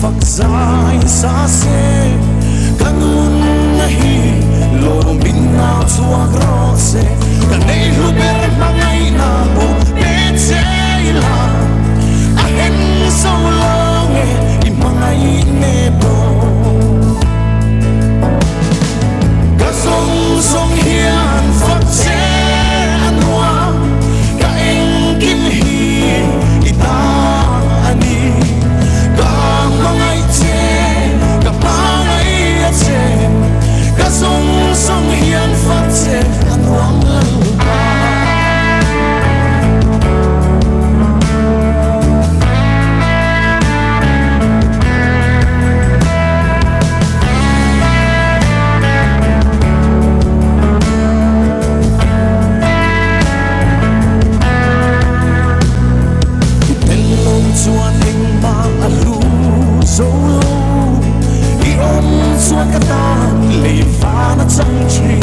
phật dài xa xe kanun nahi lo min na chua grose kanei luber mangai na bo pecheila ahen so longe imangai nebo kasong song hian phật che anwa ka eng kim hi ita ani ka mangai che ka pangai che kasong song hian phật che anwa chuan hing ma alu zolo I om chuan ka tan le va na chang chi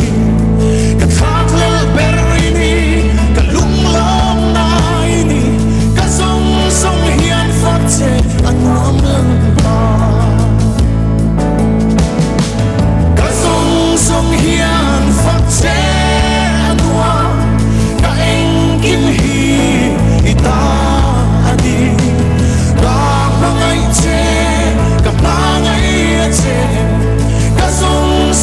ka thak lel berri ni ka lung lam nai ni ka song song hian phật che anuam lang ba ka song song hian phật che anuam ka eng kim hi ita ani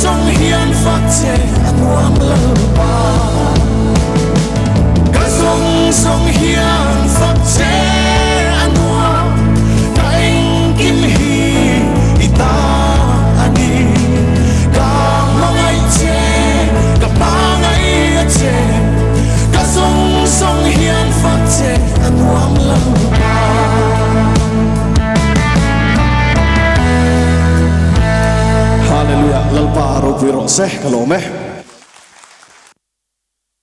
song hian phật che anuam lang ba ka song hian phật che anuam ka eng kim hi ita ani ka mangai che ka pangai che ka song hian phật che anuam lang ba Hallelujah lalpa ro viro se kalome